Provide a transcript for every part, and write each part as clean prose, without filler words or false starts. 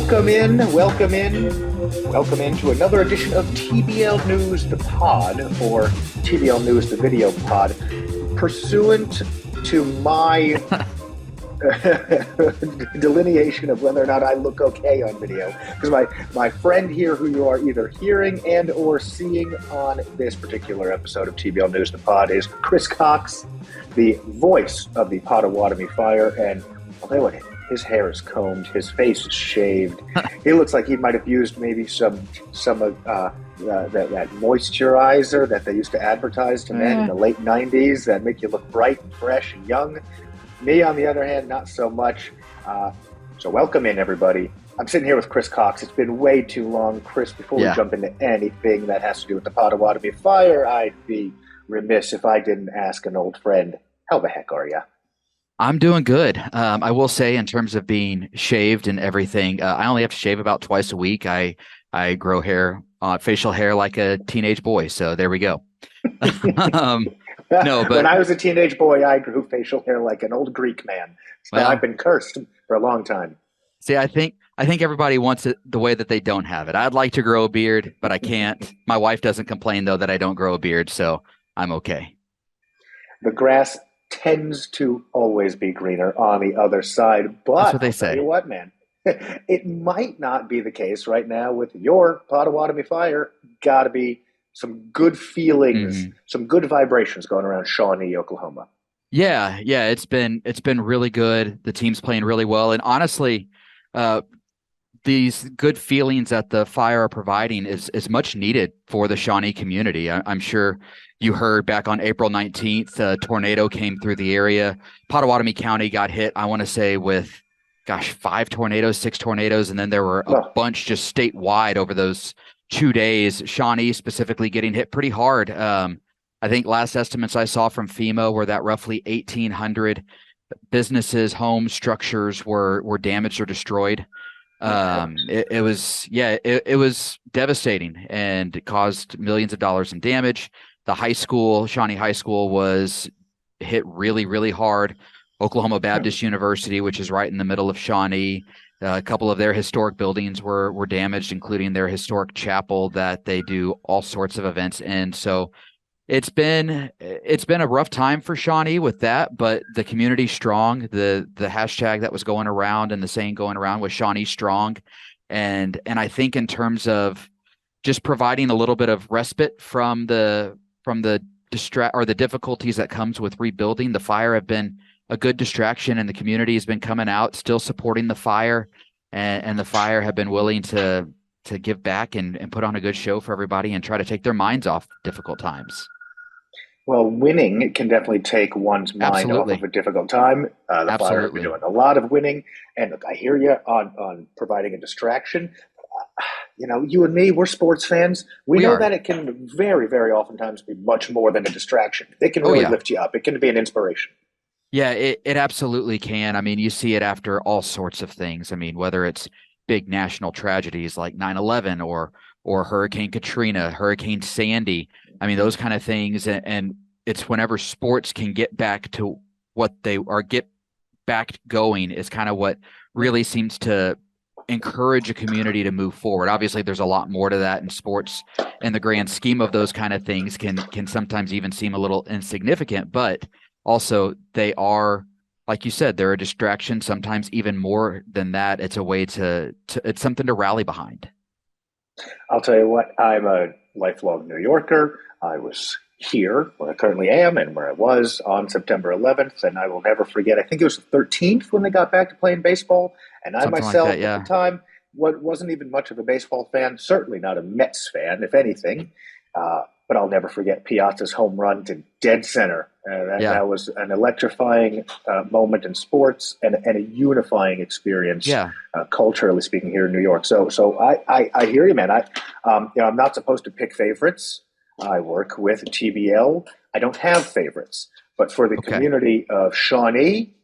Welcome in, welcome in, welcome in to another edition of TBL News, the pod, or TBL News, the video pod. Pursuant to my delineation of whether or not I look okay on video, because my friend here, who you are either hearing and or seeing on this particular episode of TBL News, the pod, is Chris Cox, the voice of the Potawatomi Fire, and I'll tell you what, his hair is combed, his face is shaved. He looks like he might have used maybe some of that moisturizer that they used to advertise to men in the late 90s that make you look bright and fresh and young. Me, on the other hand, not so much. So welcome in, everybody. I'm sitting here with Chris Cox. It's been way too long. Chris, before we jump into anything that has to do with the Potawatomi Fire, I'd be remiss if I didn't ask an old friend, how the heck are you? I'm doing good. I will say, in terms of being shaved and everything, I only have to shave about twice a week. I grow hair, facial hair, like a teenage boy. So there we go. No, but when I was a teenage boy, I grew facial hair like an old Greek man. So I've been cursed for a long time. See, I think everybody wants it the way that they don't have it. I'd like to grow a beard, but I can't. My wife doesn't complain though that I don't grow a beard, so I'm okay. The grass tends to always be greener on the other side, but that's what they say. I'll tell you what, man, it might not be the case right now with your Potawatomi Fire. Got to be some good feelings, some good vibrations going around Shawnee, Oklahoma. Yeah, it's been really good. The team's playing really well, and honestly, these good feelings that the Fire are providing is much needed for the Shawnee community. I'm sure you heard back on April 19th, a tornado came through the area. Potawatomi County got hit, I want to say, with, 5 tornadoes, 6 tornadoes, and then there were a bunch just statewide over those 2 days. Shawnee specifically getting hit pretty hard. I think last estimates I saw from FEMA were that roughly 1,800 businesses, homes, structures were damaged or destroyed. It was devastating, and it caused millions of dollars in damage. The high school, Shawnee High School, was hit really, really hard. Oklahoma Baptist University, which is right in the middle of Shawnee, a couple of their historic buildings were damaged, including their historic chapel that they do all sorts of events in. So it's been a rough time for Shawnee with that, but the community's strong. The hashtag that was going around and the saying going around was Shawnee strong. And I think in terms of just providing a little bit of respite from the difficulties that comes with rebuilding, the Fire have been a good distraction, and the community has been coming out, still supporting the Fire, and the Fire have been willing to give back and put on a good show for everybody and try to take their minds off difficult times. Well, winning can definitely take one's mind off of a difficult time. The Fire have been doing a lot of winning, and look, I hear you on providing a distraction. You and me, we're sports fans. We know that it can very, very oftentimes be much more than a distraction. It can really lift you up. It can be an inspiration. Yeah, it absolutely can. I mean, you see it after all sorts of things. I mean, whether it's big national tragedies like 9/11 or Hurricane Katrina, Hurricane Sandy. I mean, those kind of things. And it's whenever sports can get back to what they are, get back going, is kind of what really seems to encourage a community to move forward. Obviously, there's a lot more to that, in sports in the grand scheme of those kind of things can sometimes even seem a little insignificant, but also they are, like you said, they're a distraction. Sometimes even more than that, it's a way to it's something to rally behind. I'll tell you what, I'm a lifelong New Yorker. I was here where I currently am and where I was on September 11th, and I will never forget, I think it was the 13th when they got back to playing baseball, and I Something myself like that, at the time wasn't even much of a baseball fan, certainly not a Mets fan, if anything, but I'll never forget Piazza's home run to dead center. That was an electrifying moment in sports and a unifying experience, culturally speaking, here in New York. So I hear you, man. I'm not supposed to pick favorites. I work with TBL. I don't have favorites, but for the community of Shawnee,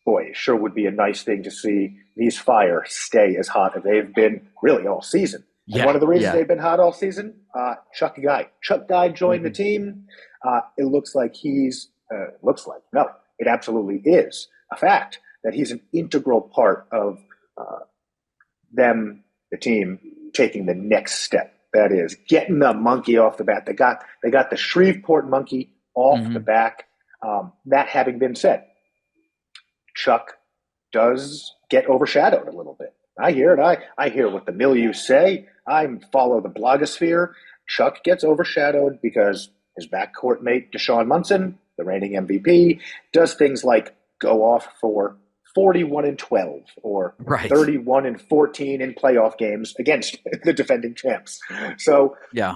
boy, it sure would be a nice thing to see these Fire stay as hot as they've been really all season. And one of the reasons they've been hot all season, Chuck Guy. Chuck Guy joined the team. It looks like it absolutely is a fact that he's an integral part of the team, taking the next step. That is getting the monkey off the bat. They got the Shreveport monkey off the back. That having been said, Chuck does get overshadowed a little bit. I hear it. I hear what the milieu say. I follow the blogosphere. Chuck gets overshadowed because his backcourt mate, Deshaun Munson, the reigning MVP, does things like go off for 41-12 or Right. 31-14 in playoff games against the defending champs. So, Yeah.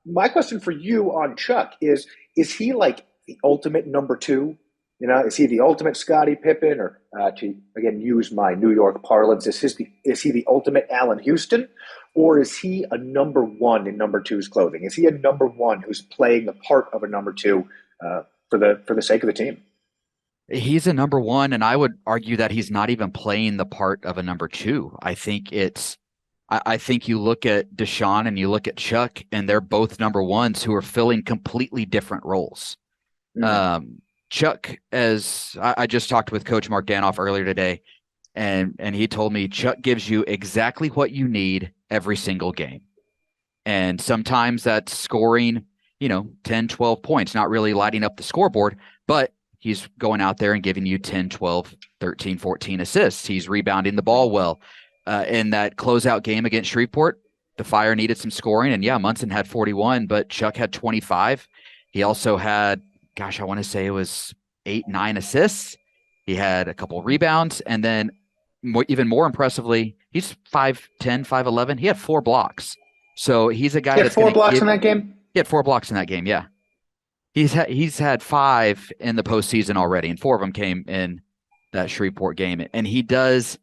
My question for you on Chuck is he like the ultimate number two? You know, is he the ultimate Scottie Pippen, or to again use my New York parlance, is he the ultimate Allen Houston, or is he a number one in number two's clothing? Is he a number one who's playing the part of a number two for the sake of the team? He's a number one, and I would argue that he's not even playing the part of a number two. I think you look at Deshaun and you look at Chuck, and they're both number ones who are filling completely different roles. Chuck, as I just talked with Coach Mark Dannhoff earlier today, and he told me Chuck gives you exactly what you need every single game. And sometimes that's scoring, 10, 12 points, not really lighting up the scoreboard, but he's going out there and giving you 10, 12, 13, 14 assists. He's rebounding the ball well. In that closeout game against Shreveport, the Fire needed some scoring. And yeah, Munson had 41, but Chuck had 25. He also had, I want to say it was 8, 9 assists. He had a couple rebounds. And then even more impressively, he's 5'10", 5'11". He had 4 blocks. So he's a guy that's 4 blocks in that game? He had 4 blocks in that game, yeah. He's had 5 in the postseason already, and 4 of them came in that Shreveport game. And he does,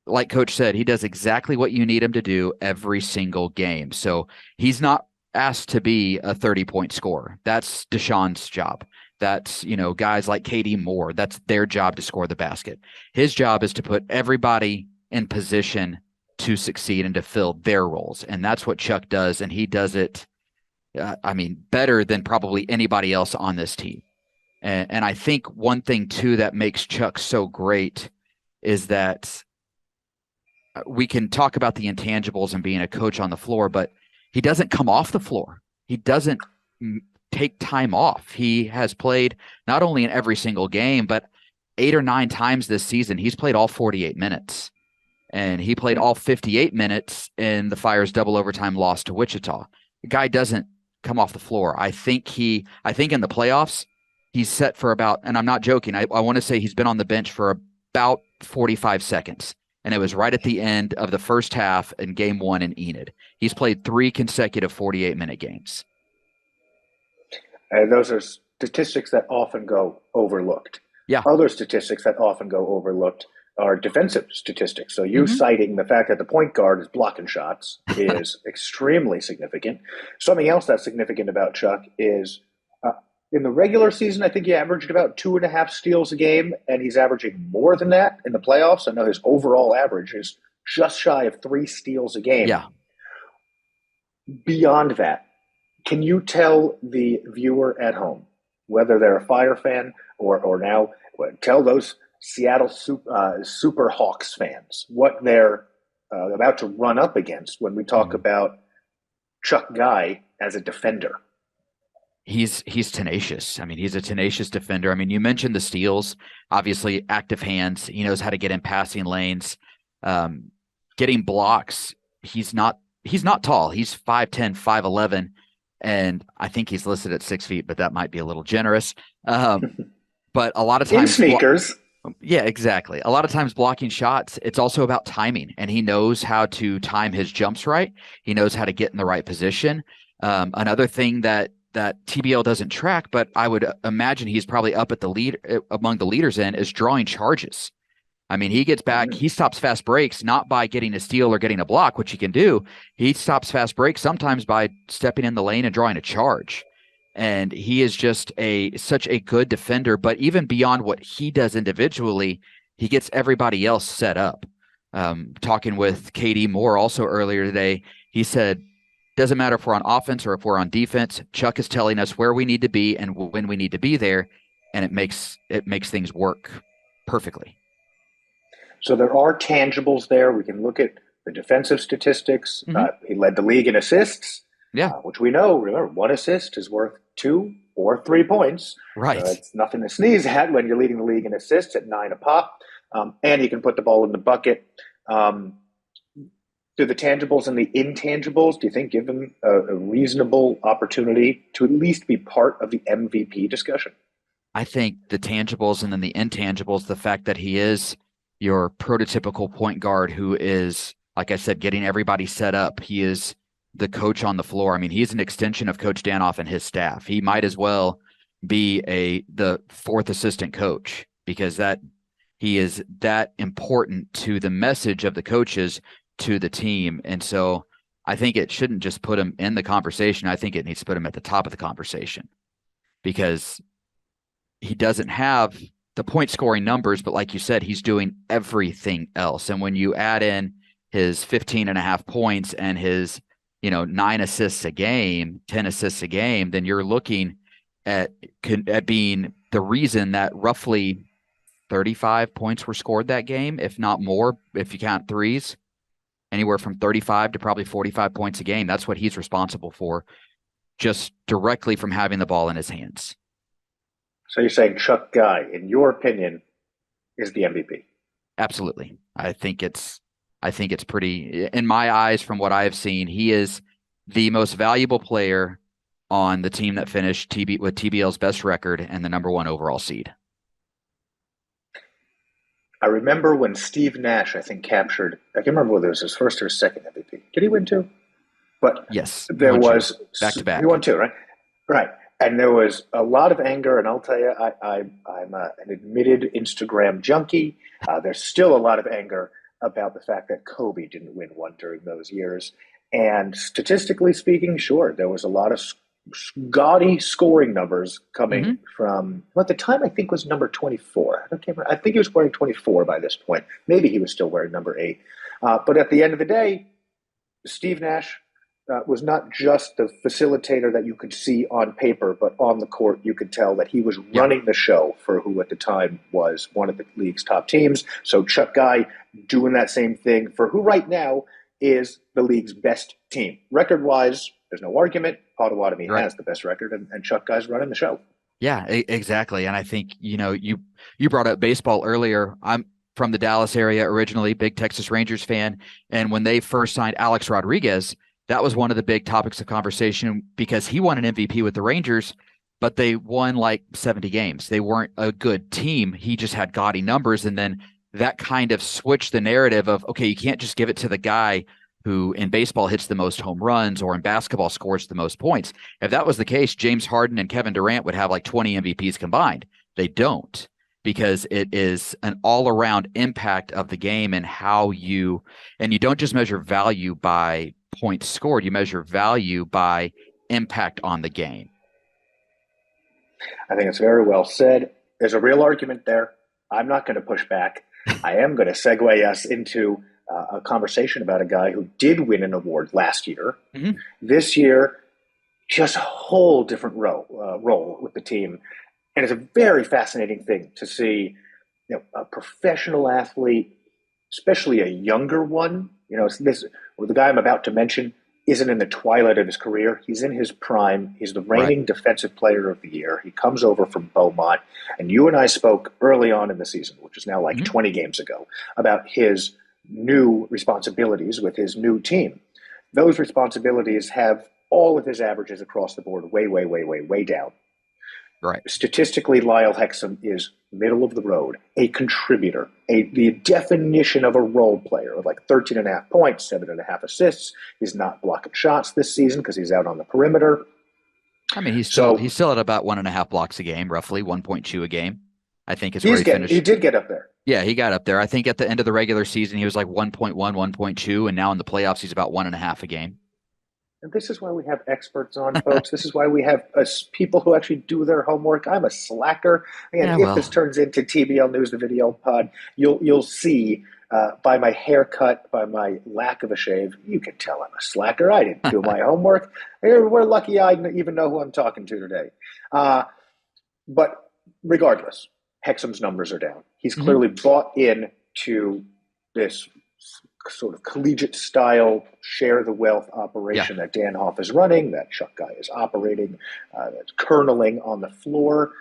like Coach said, he does exactly what you need him to do every single game. So he's not asked to be a 30-point scorer. That's Deshaun's job. That's, guys like KD Moore, that's their job to score the basket. His job is to put everybody in position to succeed and to fill their roles. And that's what Chuck does. And he does it, better than probably anybody else on this team. And I think one thing, too, that makes Chuck so great is that we can talk about the intangibles and being a coach on the floor, but he doesn't come off the floor. He doesn't take time off. He has played not only in every single game, but 8 or 9 times this season. He's played all 48 minutes. And he played all 58 minutes in the Fire's double overtime loss to Wichita. The guy doesn't come off the floor. I think in the playoffs, he's set for about, and I'm not joking, I want to say he's been on the bench for about 45 seconds. And it was right at the end of the first half in game 1 in Enid. He's played 3 consecutive 48-minute games. And those are statistics that often go overlooked. Yeah. Other statistics that often go overlooked are defensive statistics. So you citing the fact that the point guard is blocking shots is extremely significant. Something else that's significant about Chuck is in the regular season, I think he averaged about 2.5 steals a game, and he's averaging more than that in the playoffs. I know his overall average is just shy of 3 steals a game. Yeah. Beyond that, can you tell the viewer at home, whether they're a Fire fan or now tell those Seattle Super Hawks fans what they're about to run up against when we talk about Chuck Guy as a defender? He's tenacious. He's a tenacious defender. You mentioned the steals, obviously active hands. He knows how to get in passing lanes, getting blocks. He's not tall. He's 5'10", 5'11", and I think he's listed at 6 feet, but that might be a little generous. But a lot of times in sneakers. Yeah, exactly. A lot of times blocking shots, it's also about timing, and he knows how to time his jumps right. He knows how to get in the right position. Another thing that TBL doesn't track, but I would imagine he's probably up at the lead among the leaders in, is drawing charges. He gets back, he stops fast breaks, not by getting a steal or getting a block, which he can do. He stops fast breaks sometimes by stepping in the lane and drawing a charge. And he is just such a good defender, but even beyond what he does individually, he gets everybody else set up. Talking with KD Moore also earlier today, he said, doesn't matter if we're on offense or if we're on defense, Chuck is telling us where we need to be and when we need to be there, and it makes things work perfectly. So there are tangibles there. We can look at the defensive statistics. Mm-hmm. He led the league in assists, Yeah, which we know, remember, one assist is worth 2 or 3 points. So right. it's nothing to sneeze at when you're leading the league in assists at 9 a pop. And he can put the ball in the bucket. Do the tangibles and the intangibles, do you think, give him a reasonable opportunity to at least be part of the MVP discussion? I think the tangibles and then the intangibles, the fact that he is your prototypical point guard who is, like I said, getting everybody set up. He is the coach on the floor. I mean, he's an extension of Coach Dannhoff and his staff. He might as well be the fourth assistant coach because he is that important to the message of the coaches to the team. And so I think it shouldn't just put him in the conversation. I think it needs to put him at the top of the conversation because he doesn't have the point scoring numbers, but like you said, he's doing everything else. And when you add in his 15.5 points and his, 9 assists a game, 10 assists a game, then you're looking at being the reason that roughly 35 points were scored that game, if not more, if you count threes, anywhere from 35 to probably 45 points a game. That's what he's responsible for, just directly from having the ball in his hands. So you're saying Chuck Guy, in your opinion, is the MVP? Absolutely. I think it's pretty, in my eyes, from what I have seen, he is the most valuable player on the team that finished with TBL's best record and the number 1 overall seed. I remember when Steve Nash, I think, captured, I can't remember whether it was his first or his second MVP. Did he win 2? But yes, there was back to back. He won 2, right? Right. And there was a lot of anger, and I'll tell you, I'm an admitted Instagram junkie. There's still a lot of anger about the fact that Kobe didn't win one during those years. And statistically speaking, sure, there was a lot of gaudy scoring numbers coming from, well, at the time I think was number 24. I think he was wearing 24 by this point. Maybe he was still wearing number 8. But at the end of the day, Steve Nash was not just the facilitator that you could see on paper, but on the court you could tell that he was running the show for who at the time was one of the league's top teams. So Chuck Guy doing that same thing for who right now is the league's best team. Record-wise, there's no argument. Potawatomi has the best record, and Chuck Guy's running the show. Yeah, exactly. And I think, you brought up baseball earlier. I'm from the Dallas area originally, big Texas Rangers fan. And when they first signed Alex Rodriguez, that was one of the big topics of conversation because he won an MVP with the Rangers, but they won like 70 games. They weren't a good team. He just had gaudy numbers. And then that kind of switched the narrative of, okay, you can't just give it to the guy who in baseball hits the most home runs or in basketball scores the most points. If that was the case, James Harden and Kevin Durant would have like 20 MVPs combined. They don't, because it is an all-around impact of the game and you don't just measure value by points scored, you measure value by impact on the game. I think it's very well said. There's a real argument there. I'm not going to push back. I am going to segue us into a conversation about a guy who did win an award last year. This year, just a whole different role with the team. And it's a very fascinating thing to see, a professional athlete, especially a younger one. The guy I'm about to mention isn't in the twilight of his career. He's in his prime. He's the reigning defensive player of the year. He comes over from Beaumont. And you and I spoke early on in the season, which is now like 20 games ago, about his new responsibilities with his new team. Those responsibilities have all of his averages across the board way down. Right. Statistically, Lyle Hexum is middle of the road, a contributor, the definition of a role player, with like 13.5 points, 7.5 assists. He's not blocking shots this season because he's out on the perimeter. I mean, he's still at about 1.5 blocks a game, roughly 1.2 a game. I think is where he finished. He did get up there. Yeah, he got up there. I think at the end of the regular season, he was like 1.1, 1.2, and now in the playoffs, he's about 1.5 a game. And this is why we have experts on, folks. This is why we have people who actually do their homework. I'm a slacker. And if this turns into TBL News, the video pod, you'll see by my haircut, by my lack of a shave, you can tell I'm a slacker. I didn't do my homework. We're lucky I even know who I'm talking to today. But regardless, Hexum's numbers are down. He's clearly bought in to this sort of collegiate style share the wealth operation that Dannhoff is running, that Chuck Guy is operating, that's kerneling on the floor.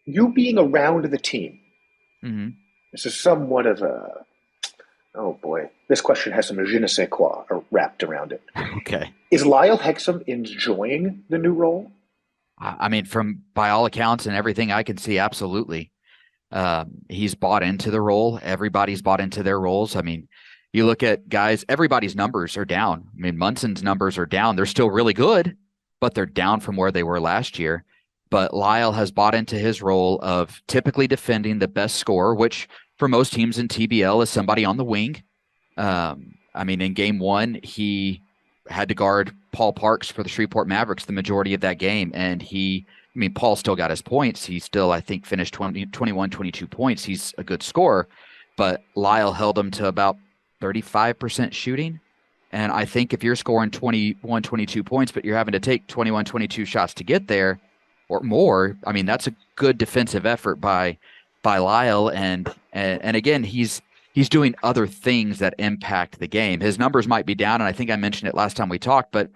You being around the team, this is somewhat of a, oh boy, this question has some je ne sais quoi wrapped around it. Okay. Is Lyle Hexum enjoying the new role? I mean, from by all accounts and everything I can see, absolutely. He's bought into the role. Everybody's bought into their roles. I mean, you look at guys, everybody's numbers are down. I mean, Munson's numbers are down. They're still really good, but they're down from where they were last year. But Lyle has bought into his role of typically defending the best scorer, which for most teams in TBL is somebody on the wing. I mean, in game one, he had to guard Paul Parks for the Shreveport Mavericks the majority of that game. And Paul still got his points. He still, I think, finished 21, 22 points. He's a good scorer. But Lyle held him to about 35% shooting. And I think if you're scoring 21, 22 points, but you're having to take 21, 22 shots to get there or more, I mean, that's a good defensive effort by Lyle. And again, he's doing other things that impact the game. His numbers might be down, and I think I mentioned it last time we talked, but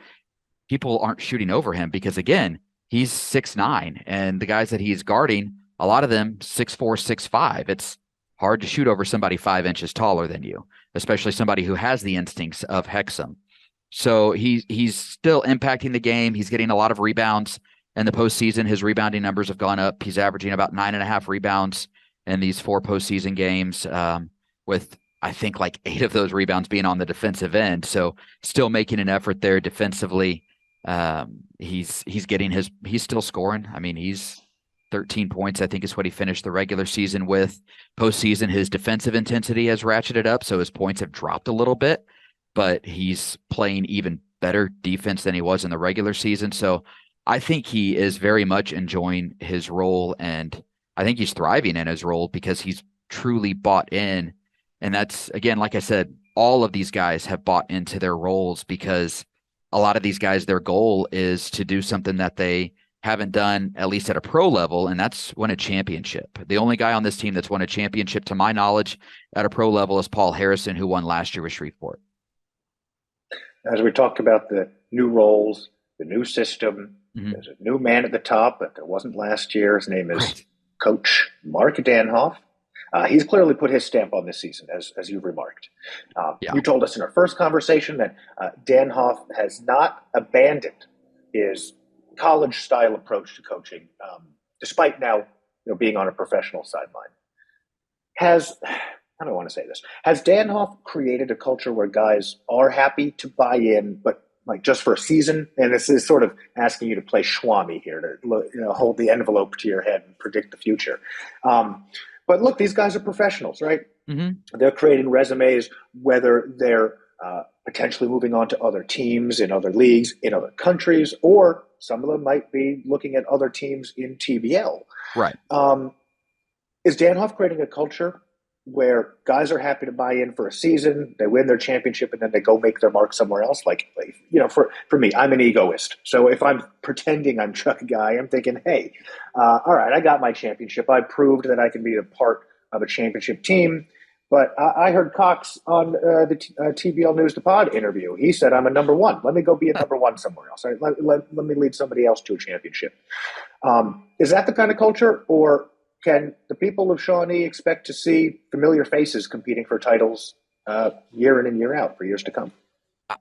people aren't shooting over him because, again, he's 6'9", and the guys that he's guarding, a lot of them 6'4", 6'5". It's hard to shoot over somebody 5 inches taller than you, especially somebody who has the instincts of Hexum. So he's still impacting the game. He's getting a lot of rebounds. In the postseason, his rebounding numbers have gone up. He's averaging about 9.5 rebounds in these 4 postseason games, with I think like 8 of those rebounds being on the defensive end. So still making an effort there defensively. He's still scoring. I mean, he's 13 points, I think, is what he finished the regular season with. Postseason, his defensive intensity has ratcheted up, so his points have dropped a little bit, but he's playing even better defense than he was in the regular season. So I think he is very much enjoying his role, and I think he's thriving in his role because he's truly bought in. And that's, again, like I said, all of these guys have bought into their roles because a lot of these guys, their goal is to do something that they haven't done, at least at a pro level, and that's win a championship. The only guy on this team that's won a championship, to my knowledge, at a pro level is Paul Harrison, who won last year with Shreveport. As we talked about the new roles, the new system, there's a new man at the top, but there wasn't last year. His name is Coach Mark Dannhoff. He's clearly put his stamp on this season, as you've remarked. You told us in our first conversation that Dannhoff has not abandoned his college-style approach to coaching, despite now being on a professional sideline. How do I want to say this? Has Dannhoff created a culture where guys are happy to buy in, but like just for a season? And this is sort of asking you to play Shawnee here, to hold the envelope to your head and predict the future. But look, these guys are professionals, right? They're creating resumes, whether they're potentially moving on to other teams in other leagues, in other countries, or some of them might be looking at other teams in TBL. Right. Is Dannhoff creating a culture where guys are happy to buy in for a season, they win their championship, and then they go make their mark somewhere else? For me, I'm an egoist. So if I'm pretending I'm Chuck Guy, I'm thinking, hey, all right, I got my championship. I proved that I can be a part of a championship team. But I heard Cox on the TBL News the Pod interview. He said, I'm a number one. Let me go be a number one somewhere else. Let me lead somebody else to a championship. Is that the kind of culture, or can the people of Shawnee expect to see familiar faces competing for titles year in and year out for years to come?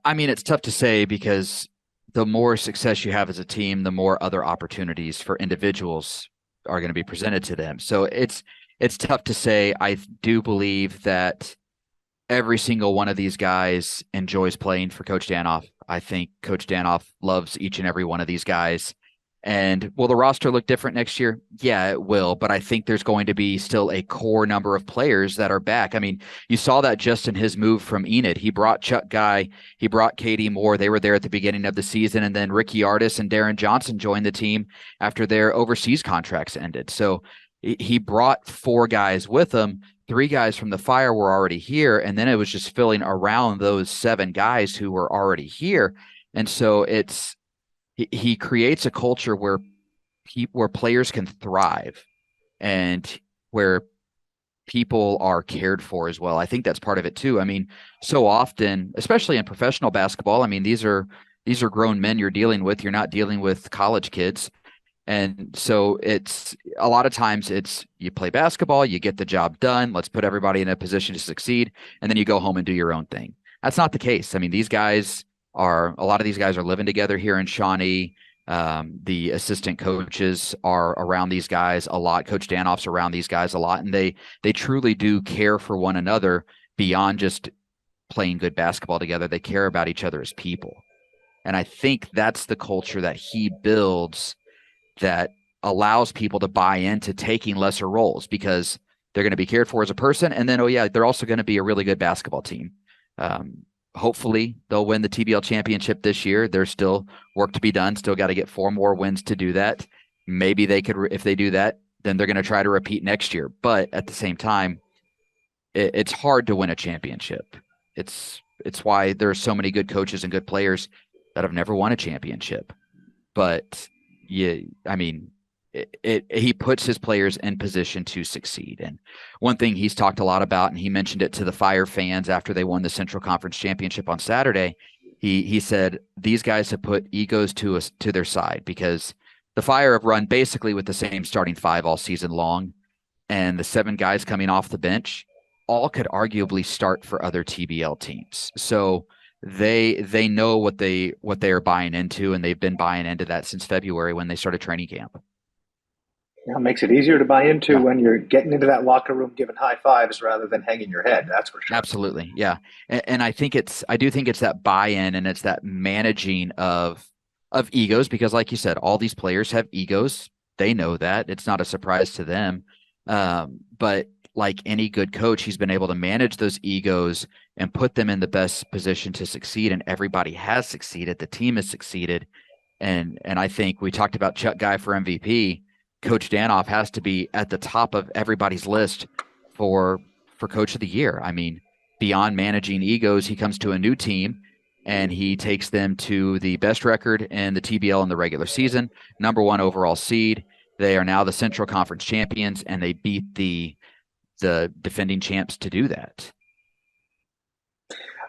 I mean, it's tough to say because the more success you have as a team, the more other opportunities for individuals are going to be presented to them. So it's tough to say. I do believe that every single one of these guys enjoys playing for Coach Dannhoff. I think Coach Dannhoff loves each and every one of these guys. And will the roster look different next year? Yeah, it will. But I think there's going to be still a core number of players that are back. I mean, you saw that just in his move from Enid. He brought Chuck Guy. He brought KD Moore. They were there at the beginning of the season. And then Ricky Artis and Darren Johnson joined the team after their overseas contracts ended. So he brought 4 guys with him. 3 guys from the Fire were already here. And then it was just filling around those 7 guys who were already here. And so he creates a culture where players can thrive and where people are cared for as well. I think that's part of it too. I mean, so often, especially in professional basketball, I mean, these are grown men you're dealing with. You're not dealing with college kids. And so it's a lot of times it's you play basketball, you get the job done, let's put everybody in a position to succeed, and then you go home and do your own thing. That's not the case. I mean, a lot of these guys are living together here in Shawnee. The assistant coaches are around these guys a lot. Coach Dannhoff's around these guys a lot, and they truly do care for one another beyond just playing good basketball together. They care about each other as people. And I think that's the culture that he builds that allows people to buy into taking lesser roles because they're going to be cared for as a person. And then, oh, yeah, they're also going to be a really good basketball team. Hopefully, they'll win the TBL championship this year. There's still work to be done. Still got to get 4 more wins to do that. Maybe they could, if they do that, then they're going to try to repeat next year. But at the same time, it's hard to win a championship. It's why there's so many good coaches and good players that have never won a championship. But I mean, he puts his players in position to succeed. And one thing he's talked a lot about, and he mentioned it to the Fire fans after they won the Central Conference Championship on Saturday, he said these guys have put egos to their side because the Fire have run basically with the same starting 5 all season long, and the 7 guys coming off the bench all could arguably start for other TBL teams. So they know what they are buying into, and they've been buying into that since February when they started training camp. It makes it easier to buy into Yeah. when you're getting into that locker room giving high fives rather than hanging your head. That's for sure. Absolutely. Yeah. And I do think it's that buy-in and it's that managing of egos, because like you said, all these players have egos. They know that. It's not a surprise to them. But like any good coach, he's been able to manage those egos and put them in the best position to succeed. And everybody has succeeded. The team has succeeded. And I think we talked about Chuck Guy for MVP. Coach Dannhoff has to be at the top of everybody's list for Coach of the Year. I mean, beyond managing egos, he comes to a new team and he takes them to the best record in the TBL in the regular season, #1 overall seed. They are now the Central Conference champions, and they beat the defending champs to do that.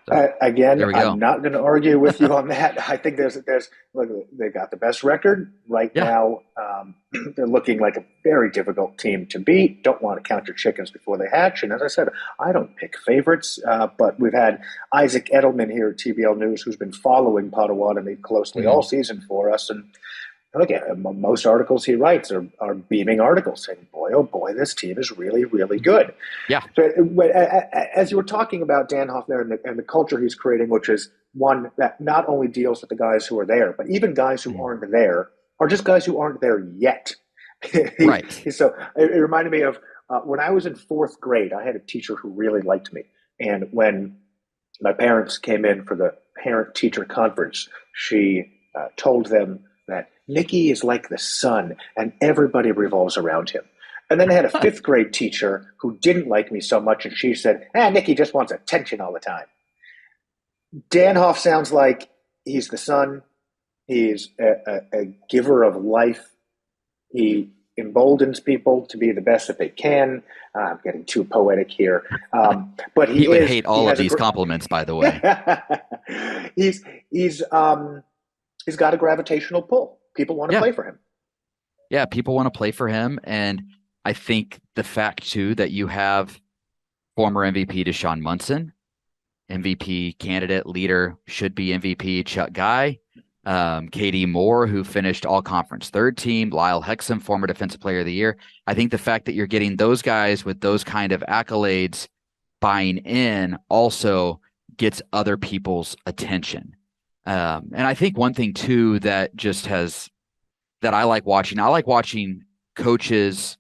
So, Again, I'm not going to argue with you on that. I think look, they got the best record right now. They're looking like a very difficult team to beat. Don't want to count your chickens before they hatch. And as I said, I don't pick favorites, but we've had Isaac Edelman here at TBL News, who's been following Potawatomi closely all season for us. And look, most articles he writes are beaming articles saying, boy, oh boy, this team is really, really good. Yeah. So, as you were talking about Dannhoff there and the culture he's creating, which is one that not only deals with the guys who are there, but even guys who aren't there are just guys who aren't there yet. Right. So it reminded me of when I was in 4th grade, I had a teacher who really liked me. And when my parents came in for the parent-teacher conference, she told them that Nicky is like the sun and everybody revolves around him. And then I had a 5th grade teacher who didn't like me so much, and she said, Nicky just wants attention all the time. Dannhoff sounds like he's the sun. He's a giver of life. He emboldens people to be the best that they can. I'm getting too poetic here. But he would hate all of these compliments, by the way. He's got a gravitational pull. People want to play for him. Yeah, people want to play for him. And I think the fact, too, that you have former MVP Deshaun Munson, MVP candidate, leader, should be MVP Chuck Guy, KD Moore, who finished all-conference 3rd team, Lyle Hexam, former Defensive Player of the Year. I think the fact that you're getting those guys with those kind of accolades buying in also gets other people's attention. And I think one thing, too, that I like watching coaches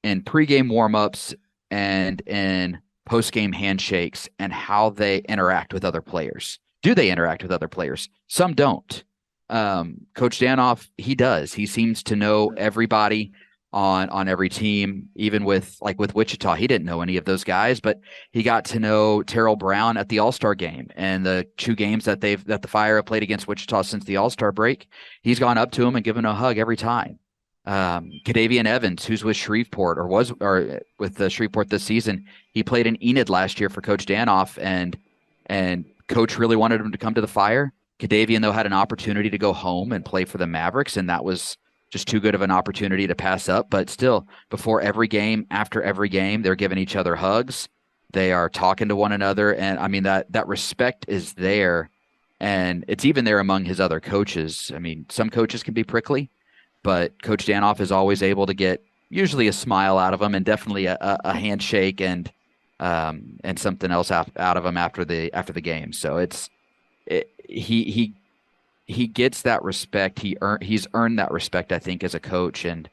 in pregame warmups and in postgame handshakes and how they interact with other players. Do they interact with other players? Some don't. Coach Dannhoff, he does. He seems to know everybody on every team, even with Wichita. He didn't know any of those guys, but he got to know Terrell Brown at the All-Star game and the 2 games that the Fire have played against Wichita since the All-Star break. He's gone up to him and given a hug every time. Kadavian Evans, who's with Shreveport or with Shreveport this season. He played in Enid last year for Coach Dannhoff, and Coach really wanted him to come to the Fire. Kadavian, though, had an opportunity to go home and play for the Mavericks, and that was just too good of an opportunity to pass up. But still, before every game, after every game, they're giving each other hugs. They are talking to one another, and I mean that respect is there, and it's even there among his other coaches. I mean, some coaches can be prickly, but Coach Dannhoff is always able to get usually a smile out of them, and definitely a handshake and something else out of them after the game. So he gets that respect. He's earned that respect, I think, as a coach. And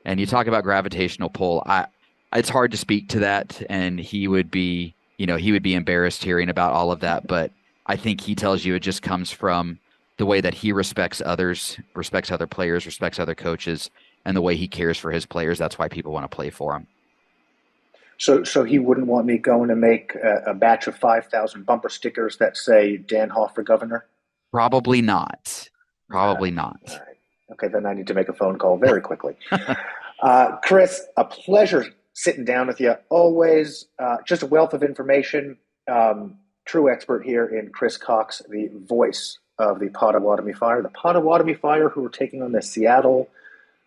you talk about gravitational pull. It's hard to speak to that, and he would be embarrassed hearing about all of that. But I think he tells you it just comes from the way that he respects others, respects other players, respects other coaches, and the way he cares for his players. That's why people want to play for him. So he wouldn't want me going to make a batch of 5,000 bumper stickers that say Dannhoff for governor? Probably not. Probably not. All right. Okay, then I need to make a phone call very quickly. Chris, a pleasure sitting down with you. Always just a wealth of information. True expert here in Chris Cox, the voice of the Potawatomi Fire. The Potawatomi Fire, who are taking on the Seattle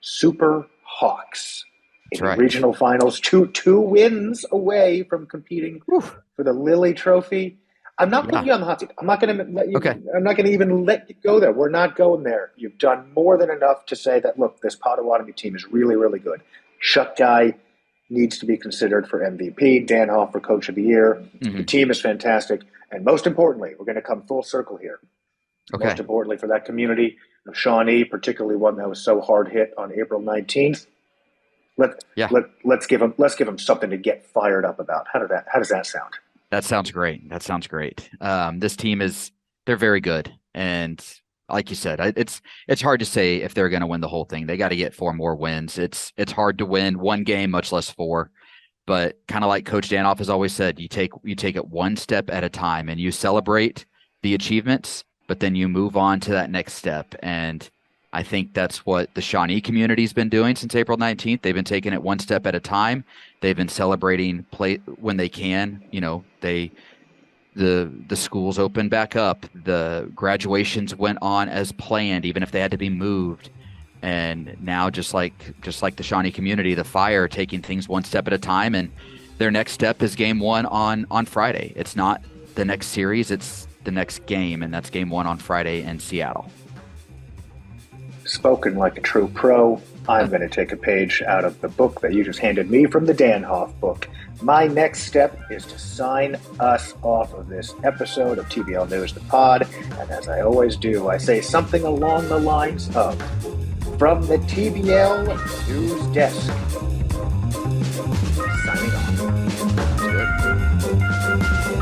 Super Hawks in the regional finals. Two wins away from competing for the Lilly Trophy. I'm not putting you on the hot seat. I'm not going to let you. Okay. I'm not going to even let you go there. We're not going there. You've done more than enough to say that, look, this Potawatomi team is really, really good. Shuck Guy needs to be considered for MVP. Dannhoff for Coach of the Year. Mm-hmm. The team is fantastic. And most importantly, we're going to come full circle here. Okay. Most importantly for that community of Shawnee, particularly one that was so hard hit on April 19th. Let's give them something to get fired up about. How does that sound? That sounds great. This team they're very good. And like you said, it's hard to say if they're going to win the whole thing. They got to get 4 more wins. It's hard to win one game, much less 4. But kind of like Coach Dannhoff has always said, you take it one step at a time, and you celebrate the achievements, but then you move on to that next step. And I think that's what the Shawnee community's been doing since April 19th. They've been taking it one step at a time. They've been celebrating play when they can. The schools opened back up. The graduations went on as planned, even if they had to be moved. And now, just like the Shawnee community, the Fire taking things one step at a time. And their next step is game 1 on Friday. It's not the next series; it's the next game, and that's game 1 on Friday in Seattle. Spoken like a true pro. I'm going to take a page out of the book that you just handed me from the Dannhoff book. My next step is to sign us off of this episode of TBL News the Pod. And as I always do, I say something along the lines of, from the TBL News Desk. Signing off.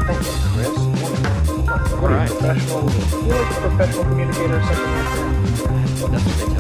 Thanks, Chris. What are you, professional communicator or something like that? That's